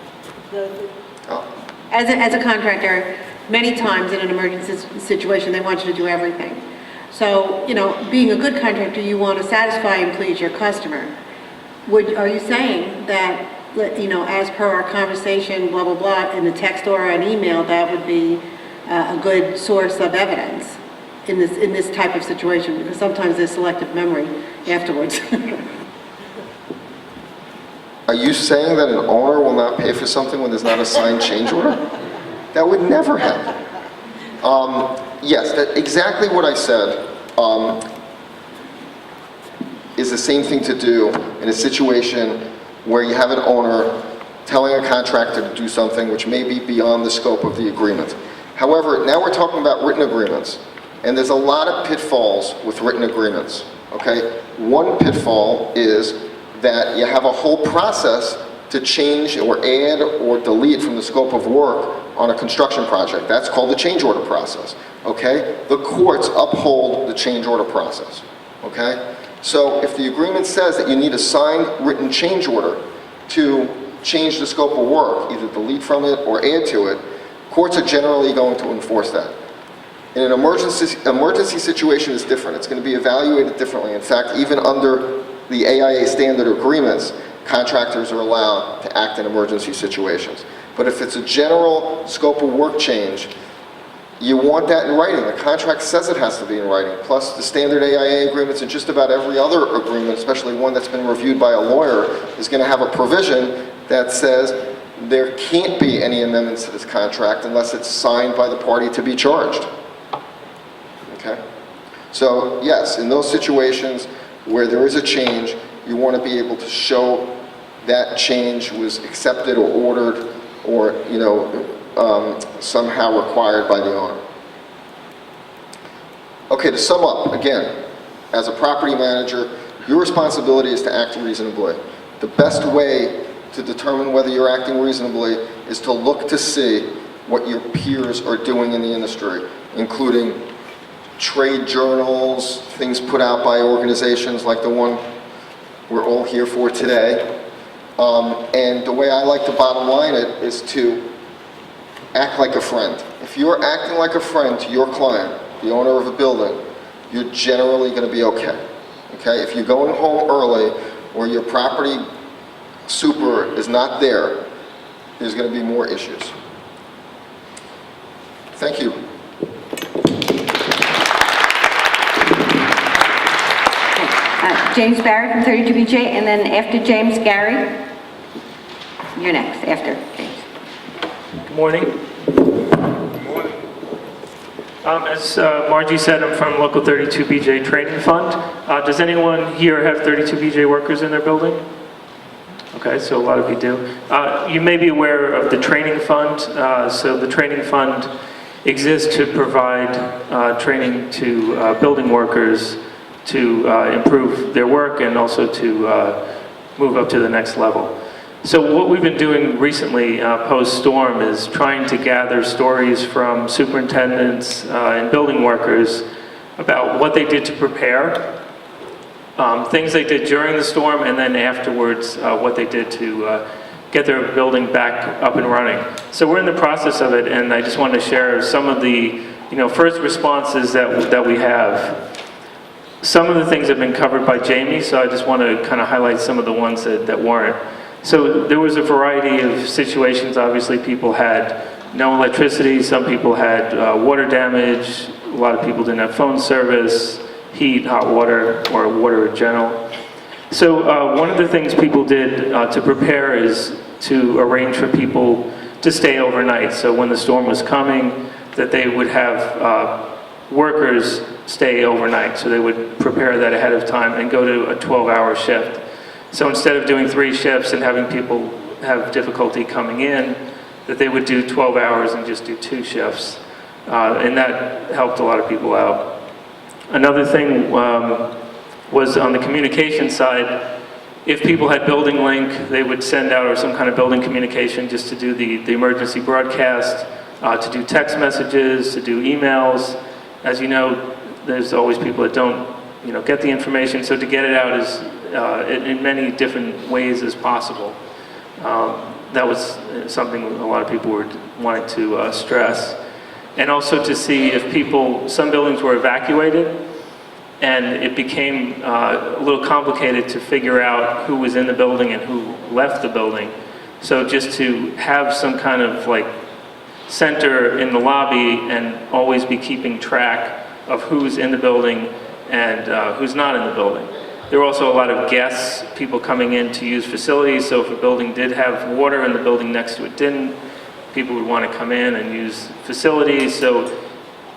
Speaker 9: Oh.
Speaker 7: as a contractor, many times in an emergency situation, they want you to do everything. So, being a good contractor, you want to satisfy and please your customer. Are you saying that, as per our conversation, blah, blah, blah, in a text or an email, that would be a good source of evidence in this type of situation? Because sometimes there's selective memory afterwards.
Speaker 9: Are you saying that an owner will not pay for something when there's not a signed change order? That would never happen. Yes, exactly what I said is the same thing to do in a situation where you have an owner telling a contractor to do something which may be beyond the scope of the agreement. However, now we're talking about written agreements, and there's a lot of pitfalls with written agreements, okay? One pitfall is that you have a whole process to change or add or delete from the scope of work on a construction project. That's called the change order process, okay? The courts uphold the change order process, okay? So if the agreement says that you need a signed written change order to change the scope of work, either delete from it or add to it, courts are generally going to enforce that. In an emergency situation is different. It's going to be evaluated differently. In fact, even under the AIA standard agreements, contractors are allowed to act in emergency situations. But if it's a general scope of work change, you want that in writing. The contract says it has to be in writing. Plus, the standard AIA agreements and just about every other agreement, especially one that's been reviewed by a lawyer, is going to have a provision that says there can't be any amendments to this contract unless it's signed by the party to be charged. Okay? So, yes, in those situations where there is a change, you want to be able to show that change was accepted or ordered or, somehow required by the owner. Okay, to sum up, again, as a property manager, your responsibility is to act reasonably. The best way to determine whether you're acting reasonably is to look to see what your peers are doing in the industry, including trade journals, things put out by organizations like the one we're all here for today. And the way I like to bottom line it is to act like a friend. If you're acting like a friend to your client, the owner of a building, you're generally going to be okay. Okay? If you're going home early or your property super is not there, there's going to be more issues. Thank you.
Speaker 2: James Barrett from 32BJ, and then after James, Gary. You're next, after James.
Speaker 3: Good morning. As Margie said, I'm from Local 32BJ Training Fund. Does anyone here have 32BJ workers in their building? Okay, so a lot of you do. You may be aware of the training fund. So the training fund exists to provide training to building workers to improve their work and also to move up to the next level. So what we've been doing recently, post-storm, is trying to gather stories from superintendents and building workers about what they did to prepare, things they did during the storm, and then afterwards, what they did to get their building back up and running. So we're in the process of it, and I just wanted to share some of the first responses that we have. Some of the things have been covered by Jamie, so I just want to kind of highlight some of the ones that weren't. So there was a variety of situations. Obviously, people had no electricity, some people had water damage, a lot of people didn't have phone service, heat, hot water, or water in general. So one of the things people did to prepare is to arrange for people to stay overnight. So when the storm was coming, that they would have workers stay overnight. So they would prepare that ahead of time and go to a 12-hour shift. So instead of doing 3 shifts and having people have difficulty coming in, that they would do 12 hours and just do 2 shifts. And that helped a lot of people out. Another thing was on the communication side. If people had building link, they would send out or some kind of building communication just to do the emergency broadcast, to do text messages, to do emails. As you know, there's always people that don't get the information, so to get it out is in many different ways as possible. That was something a lot of people were wanting to stress. And also to see if some buildings were evacuated, and it became a little complicated to figure out who was in the building and who left the building. So just to have some kind of center in the lobby and always be keeping track of who's in the building and who's not in the building. There were also a lot of guests, people coming in to use facilities, so if a building did have water and the building next to it didn't, people would want to come in and use facilities. So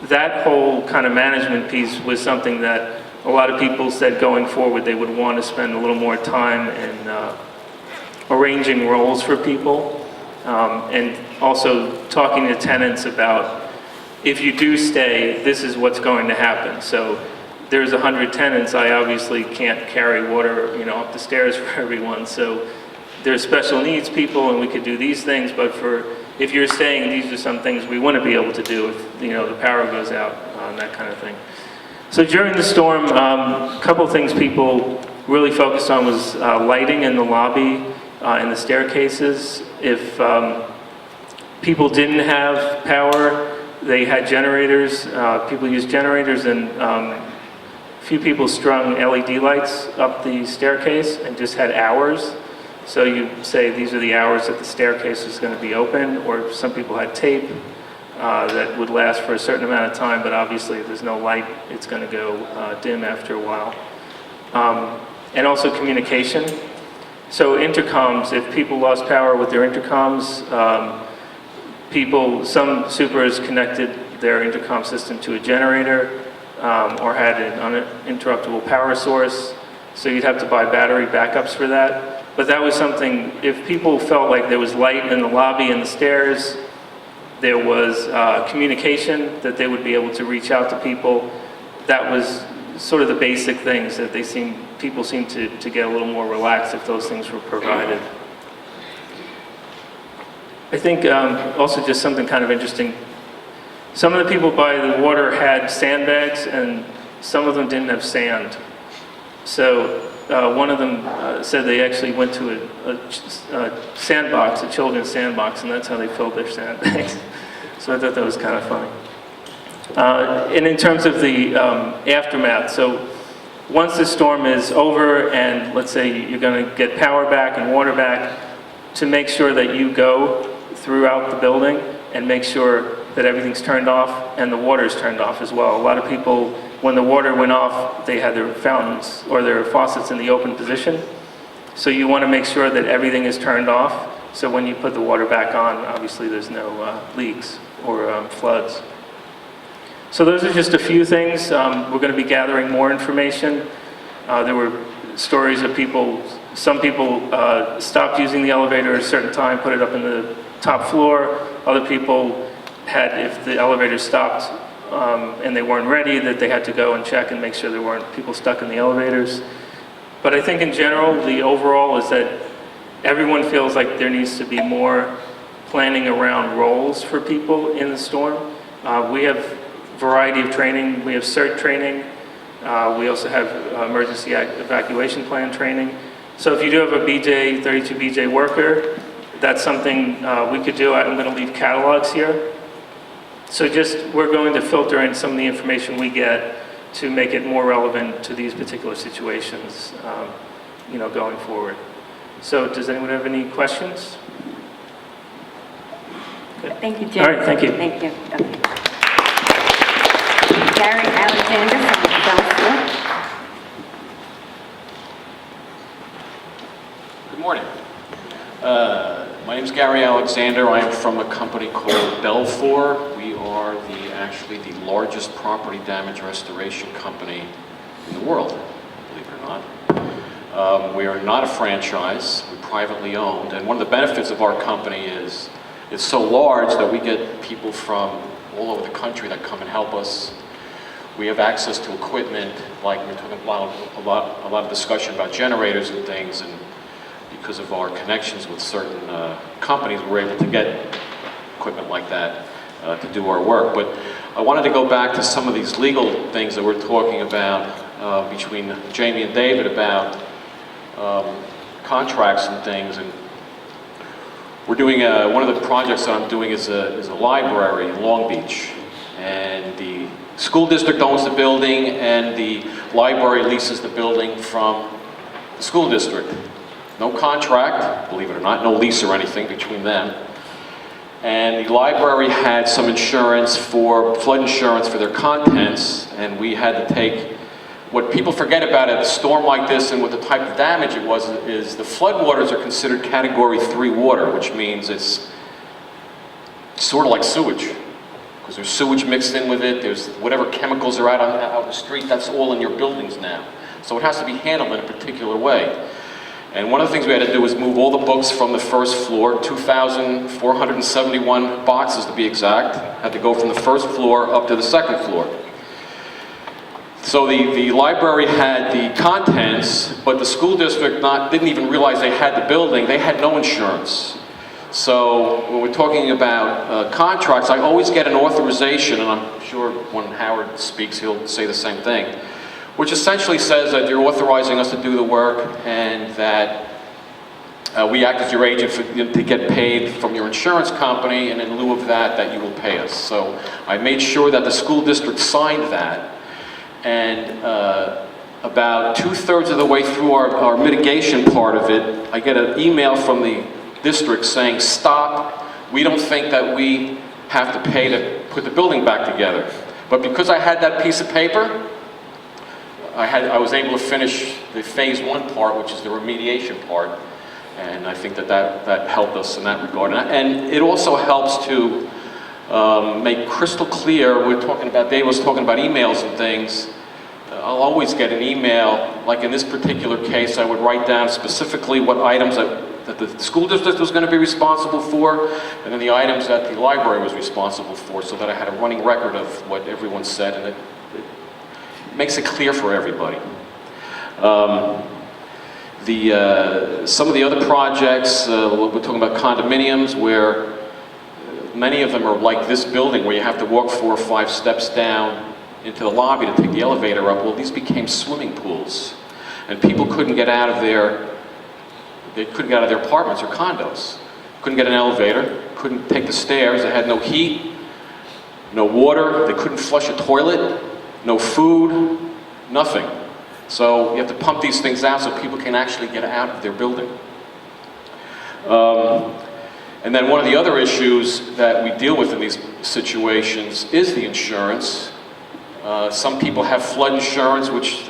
Speaker 3: that whole kind of management piece was something that a lot of people said going forward they would want to spend a little more time in arranging roles for people, and also talking to tenants about, if you do stay, this is what's going to happen. So there's 100 tenants, I obviously can't carry water up the stairs for everyone. So there's special needs people and we could do these things, but if you're staying, these are some things we wouldn't be able to do if the power goes out, that kind of thing. So during the storm, a couple of things people really focused on was lighting in the lobby and the staircases. If people didn't have power, they had generators. People used generators, and a few people strung LED lights up the staircase and just had hours. So you say these are the hours that the staircase is going to be open, or some people had tape that would last for a certain amount of time, but obviously if there's no light, it's going to go dim after a while. And also communication. So intercoms, if people lost power with their intercoms, some supers connected their intercom system to a generator or had an uninterruptible power source. So you'd have to buy battery backups for that. But that was something, if people felt like there was light in the lobby and the stairs, there was communication that they would be able to reach out to people. That was sort of the basic things that people seem to get a little more relaxed if those things were provided. I think also just something kind of interesting. Some of the people by the water had sandbags and some of them didn't have sand. So one of them said they actually went to a sandbox, a children's sandbox, and that's how they filled their sandbags. So I thought that was kind of funny. And in terms of the aftermath, so once the storm is over and let's say you're going to get power back and water back, to make sure that you go throughout the building and make sure that everything's turned off and the water's turned off as well. A lot of people, when the water went off, they had their fountains or their faucets in the open position. So you want to make sure that everything is turned off. So when you put the water back on, obviously there's no leaks or floods. So those are just a few things. We're going to be gathering more information. There were stories of people some people stopped using the elevator at a certain time, put it up in the top floor. Other people had, if the elevator stopped and they weren't ready, that they had to go and check and make sure there weren't people stuck in the elevators. But I think in general, the overall is that everyone feels like there needs to be more planning around roles for people in the storm. We have a variety of training. We have CERT training. We also have emergency evacuation plan training. So if you do have a BJ, 32 BJ worker, that's something we could do. I'm going to leave catalogs here. So we're going to filter in some of the information we get to make it more relevant to these particular situations, going forward. So does anyone have any questions? Good.
Speaker 2: Thank you, Jim.
Speaker 3: All right, thank you.
Speaker 2: Thank you. Okay. Gary Alexander from Belleville.
Speaker 10: Good morning. My name is Gary Alexander. I am from a company called Belfour. We are actually the largest property damage restoration company in the world, believe it or not. We are not a franchise. We're privately owned. And one of the benefits of our company is it's so large that we get people from all over the country that come and help us. We have access to equipment, like we're talking about a lot of discussion about generators and things, and because of our connections with certain companies, we're able to get equipment like that to do our work. But I wanted to go back to some of these legal things that we're talking about between Jamie and David about contracts and things. And we're doing one of the projects that I'm doing is a library in Long Beach, and the school district owns the building, and the library leases the building from the school district. No contract, believe it or not, no lease or anything between them. And the library had some insurance flood insurance for their contents, and we had to take, what people forget about a storm like this and what the type of damage it was is the flood waters are considered Category 3 water, which means it's sort of like sewage. Because there's sewage mixed in with it, there's whatever chemicals are out in the street, that's all in your buildings now. So it has to be handled in a particular way. And one of the things we had to do was move all the books from the first floor, 2,471 boxes to be exact, had to go from the first floor up to the second floor. So the library had the contents, but the school district didn't even realize they had the building. They had no insurance. So when we're talking about contracts, I always get an authorization, and I'm sure when Howard speaks, he'll say the same thing, which essentially says that you're authorizing us to do the work and that we act as your agent to get paid from your insurance company, and in lieu of that you will pay us. So I made sure that the school district signed that, and about 2/3 of the way through our mitigation part of it, I get an email from the district saying, stop, we don't think that we have to pay to put the building back together. But because I had that piece of paper, I was able to finish the phase 1 part, which is the remediation part, and I think that helped us in that regard. And it also helps to make crystal clear, Dave was talking about emails and things. I'll always get an email, like in this particular case, I would write down specifically what items that the school district was going to be responsible for, and then the items that the library was responsible for, so that I had a running record of what everyone said, and it makes it clear for everybody. Some of the other projects, we're talking about condominiums, where many of them are like this building, where you have to walk 4 or 5 steps down into the lobby to take the elevator up. Well, these became swimming pools, and people couldn't get out of their apartments or condos. Couldn't get an elevator, couldn't take the stairs, they had no heat, no water, they couldn't flush a toilet, no food, nothing. So you have to pump these things out so people can actually get out of their building. And then one of the other issues that we deal with in these situations is the insurance. Some people have flood insurance, which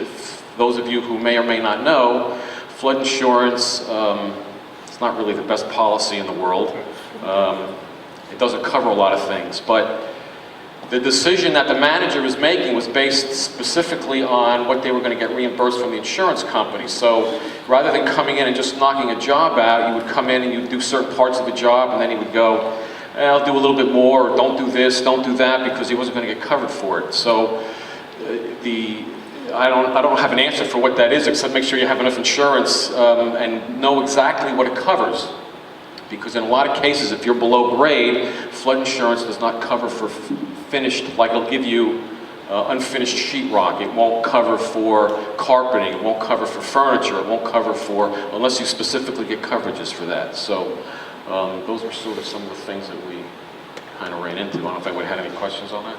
Speaker 10: those of you who may or may not know, flood insurance, it's not really the best policy in the world. It doesn't cover a lot of things, but The decision that the manager was making was based specifically on what they were going to get reimbursed from the insurance company. So rather than coming in and just knocking a job out, you would come in and you'd do certain parts of the job, and then he would go, I'll do a little bit more, or don't do this, don't do that, because he wasn't going to get covered for it. So I don't have an answer for what that is, except make sure you have enough insurance and know exactly what it covers. Because in a lot of cases, if you're below grade, flood insurance does not cover for finished, like it'll give you unfinished sheetrock. It won't cover for carpeting. It won't cover for furniture. It won't cover for, unless you specifically get coverages for that. So those were sort of some of the things that we kind of ran into. I don't know if anyone had any questions on that?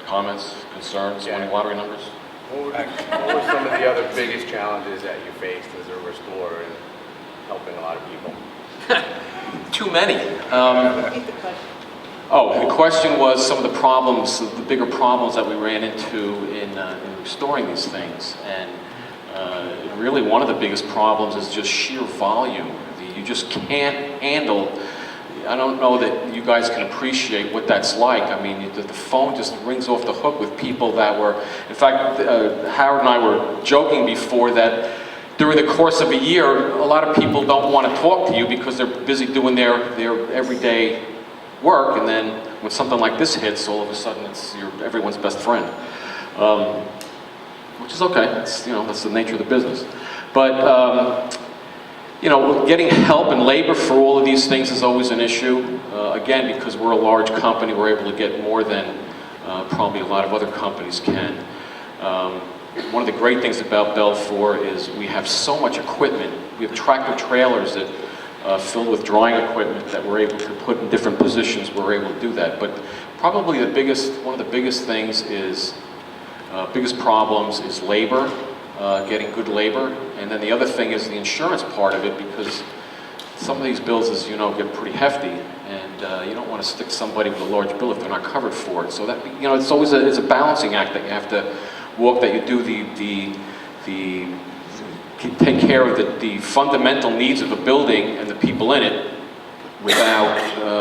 Speaker 10: Comments, concerns, winning lottery numbers?
Speaker 11: What were some of the other biggest challenges that you faced as a restorer in helping a lot of people?
Speaker 10: Too many. The question was some of the problems, the bigger problems that we ran into in restoring these things. And really one of the biggest problems is just sheer volume. You just can't handle, I don't know that you guys can appreciate what that's like. I mean, the phone just rings off the hook with people that were, in fact, Howard and I were joking before that during the course of a year, a lot of people don't want to talk to you because they're busy doing their everyday work, and then when something like this hits, all of a sudden you're everyone's best friend, which is okay. That's the nature of the business. But getting help and labor for all of these things is always an issue. Again, because we're a large company, we're able to get more than probably a lot of other companies can. One of the great things about Belfour is we have so much equipment. We have tractor trailers that filled with drying equipment that we're able to put in different positions. We're able to do that. But probably one of the biggest things is, biggest problems is labor, getting good labor. And then the other thing is the insurance part of it, because some of these bills, as you know, get pretty hefty. And you don't want to stick somebody with a large bill if they're not covered for it. So that, it's always it's a balancing act that you have to walk, that you do take care of the fundamental needs of a building and the people in it without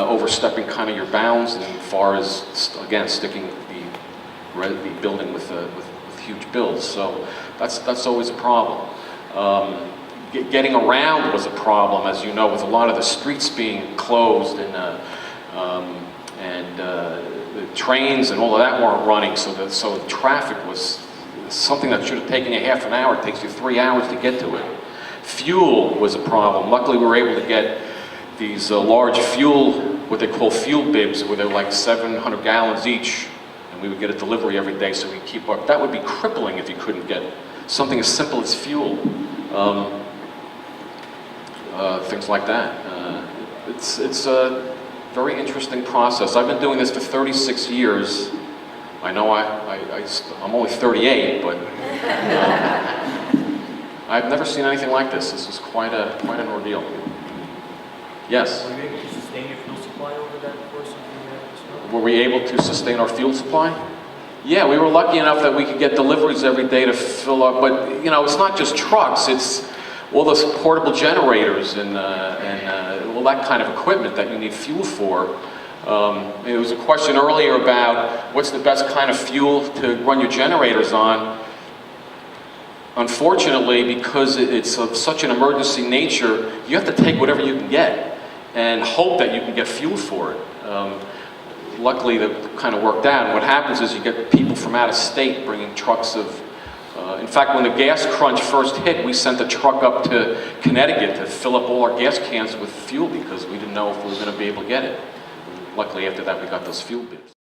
Speaker 10: overstepping kind of your bounds, and as far as, again, sticking the building with huge bills. So that's always a problem. Getting around was a problem, as you know, with a lot of the streets being closed and the trains and all of that weren't running, so the traffic was something that should have taken you half an hour. It takes you 3 hours to get to it. Fuel was a problem. Luckily, we were able to get these large fuel, what they call fuel bibs, where they're like 700 gallons each, and we would get a delivery every day, so we keep up. That would be crippling if you couldn't get something as simple as fuel. Things like that. It's a very interesting process. I've been doing this for 36 years. I know I'm only 38, but I've never seen anything like this. This is quite an ordeal. Yes?
Speaker 5: Were you able to sustain your fuel supply over that course of the snow?
Speaker 10: Were we able to sustain our fuel supply? Yeah, we were lucky enough that we could get deliveries every day to fill up, but it's not just trucks, it's all those portable generators and all that kind of equipment that you need fuel for. There was a question earlier about what's the best kind of fuel to run your generators on. Unfortunately, because it's of such an emergency nature, you have to take whatever you can get and hope that you can get fuel for it. Luckily, that kind of worked out. And what happens is you get people from out of state bringing trucks of, in fact, when the gas crunch first hit, we sent a truck up to Connecticut to fill up all our gas cans with fuel because we didn't know if we were going to be able to get it. Luckily, after that, we got those fuel bibs.